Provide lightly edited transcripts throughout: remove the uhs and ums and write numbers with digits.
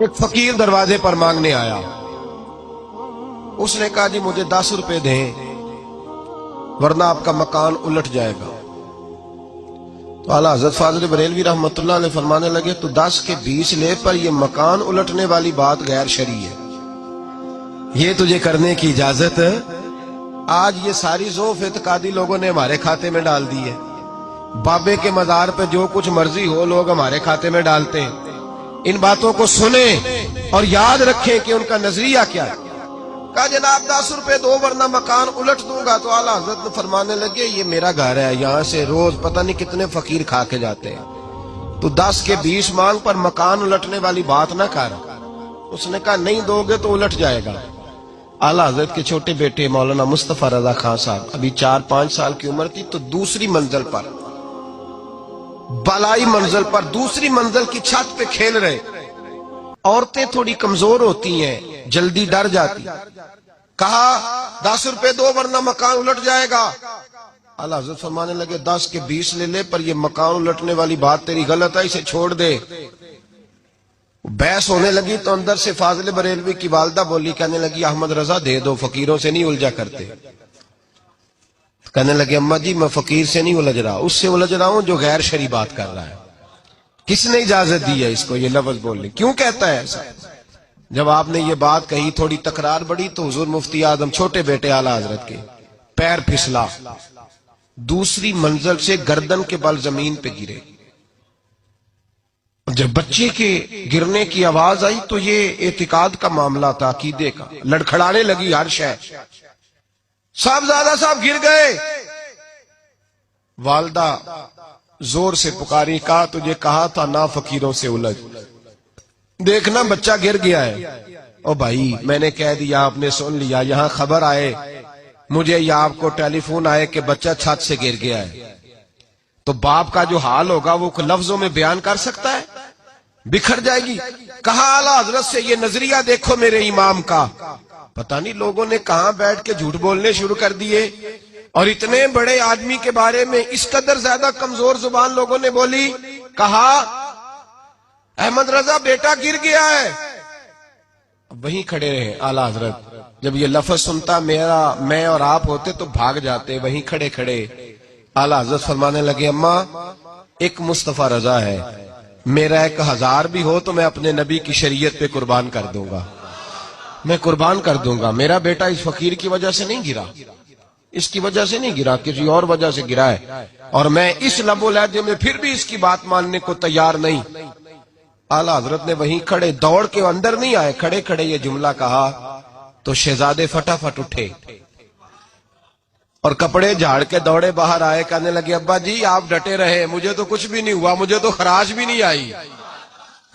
ایک فقیر دروازے پر مانگنے آیا. اس نے کہا جی مجھے 10 روپے دیں ورنہ آپ کا مکان الٹ جائے گا. تو اعلیٰ حضرت فاضل بریلوی رحمۃ اللہ علیہ فرمانے لگے تو 10 کے 20 لے پر یہ مکان الٹنے والی بات غیر شرعی ہے, یہ تجھے کرنے کی اجازت. آج یہ ساری ذوف اعتقادی لوگوں نے ہمارے کھاتے میں ڈال دی ہے. بابے کے مزار پہ جو کچھ مرضی ہو لوگ ہمارے کھاتے میں ڈالتے ہیں. ان باتوں کو سنیں اور یاد رکھیں کہ ان کا نظریہ کیا ہے. کہا جناب 10 روپے دو ورنہ مکان الٹ دوں گا. تو اعلیٰ حضرت فرمانے لگے یہ میرا گھر ہے, یہاں سے روز پتہ نہیں کتنے فقیر کھا کے جاتے ہیں, تو 10 کے 20 مانگ پر مکان الٹنے والی بات نہ کر. اس نے کہا نہیں دو گے تو الٹ جائے گا. اعلیٰ حضرت کے چھوٹے بیٹے مولانا مصطفیٰ رضا خان صاحب ابھی 4-5 سال کی عمر تھی, تو دوسری منزل پر, بالائی منزل پر دوسری منزل کی چھت پہ کھیل رہے. عورتیں تھوڑی کمزور ہوتی ہیں, جلدی ڈر جاتی. کہا 10 روپے دو ورنہ مکان الٹ جائے گا. اعلیٰ حضرت فرمانے لگے 10 کے 20 لے لے پر یہ مکان الٹنے والی بات تیری غلط ہے, اسے چھوڑ دے. بحث ہونے لگی تو اندر سے فاضل بریلوی کی والدہ بولی, کہنے لگی احمد رضا دے دو, فقیروں سے نہیں الجھا کرتے. کہنے لگے اماں جی میں فقیر سے نہیں الجھ رہا, اس سے الجھ رہا ہوں جو غیر شرعی بات کر رہا ہے. کس نے اجازت دی ہے اس کو یہ لفظ بولنے, کیوں کہتا ہے ایسا؟ جب آپ نے یہ بات کہی تھوڑی تکرار بڑھی تو حضور مفتی اعظم چھوٹے بیٹے اعلیٰ حضرت کے پیر پھسلا, دوسری منزل سے گردن کے بل زمین پہ گرے. جب بچے کے گرنے کی آواز آئی تو یہ اعتقاد کا معاملہ تھا, عقیدے کا. لڑکھڑانے لگی ہر شے, صاحبزادہ صاحب گر گئے. والدہ زور سے پکاری, کہا تجھے کہا تھا نہ فقیروں سے الجھ, دیکھنا بچہ گر گیا ہے. او بھائی میں نے کہہ دیا, آپ نے سن لیا, یہاں خبر آئے مجھے یا آپ کو ٹیلی فون آئے کہ بچہ چھت سے گر گیا ہے, تو باپ کا جو حال ہوگا وہ لفظوں میں بیان کر سکتا ہے؟ بکھر جائے گی. کہا اعلیٰ حضرت سے یہ نظریہ دیکھو میرے امام کا. پتہ نہیں لوگوں نے کہاں بیٹھ کے جھوٹ بولنے شروع کر دیے, اور اتنے بڑے آدمی کے بارے میں اس قدر زیادہ کمزور زبان لوگوں نے بولی. کہا احمد رضا بیٹا گر گیا ہے. وہیں کھڑے رہے اعلیٰ حضرت. جب یہ لفظ سنتا میں اور آپ ہوتے تو بھاگ جاتے. وہیں کھڑے کھڑے اعلیٰ حضرت فرمانے لگے اماں ایک مصطفیٰ رضا ہے, میرا 1000 بھی ہو تو میں اپنے نبی کی شریعت پہ قربان کر دوں گا, میں قربان کر دوں گا. میرا بیٹا اس فقیر کی وجہ سے نہیں گرا, اس کی وجہ سے نہیں گرا, کسی اور وجہ سے گرا ہے, اور میں اس لب و لہجے میں پھر بھی اس کی بات ماننے کو تیار نہیں. اعلیٰ حضرت نے وہیں کھڑے, دوڑ کے اندر نہیں آئے, کھڑے کھڑے یہ جملہ کہا تو شہزادے فٹافٹ اٹھے اور کپڑے جھاڑ کے دوڑے باہر آئے. کہنے لگے ابا جی آپ ڈٹے رہے, مجھے تو کچھ بھی نہیں ہوا, مجھے تو خراش بھی نہیں آئی,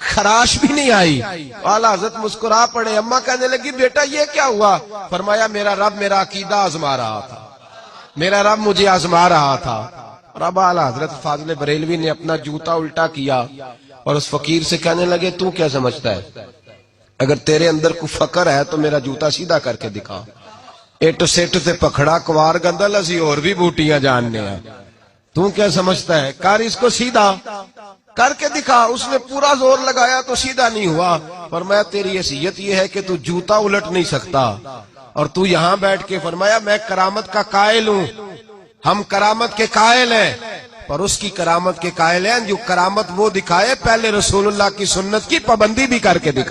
خراش بھی نہیں آئی. اعلیٰ حضرت مسکرا پڑے. اماں کہنے لگی بیٹا یہ کیا ہوا؟ فرمایا میرا رب میرا عقیدہ آزما رہا تھا, میرا رب مجھے آزما رہا تھا. اور اب اعلیٰ حضرت فاضل بریلوی نے اپنا جوتا الٹا کیا اور اس فقیر سے کہنے لگے تو کیا سمجھتا ہے, اگر تیرے اندر کوئی فقر ہے تو میرا جوتا سیدھا کر کے دکھا. ایٹ سیٹ تے پکھڑا کوار گندل اسی اور بھی بوٹیاں جاننے ہیں, تو کیا سمجھتا ہے, کر اس کو سیدھا کر کے دکھا. اس نے پورا زور لگایا تو سیدھا نہیں ہوا. فرمایا تیری حیثیت یہ ہے کہ تو جوتا الٹ نہیں سکتا, اور تو یہاں بیٹھ کے. فرمایا میں کرامت کا قائل ہوں, ہم کرامت کے قائل ہیں, پر اس کی کرامت کے قائل ہیں جو کرامت وہ دکھائے پہلے رسول اللہ کی سنت کی پابندی بھی کر کے دکھائے.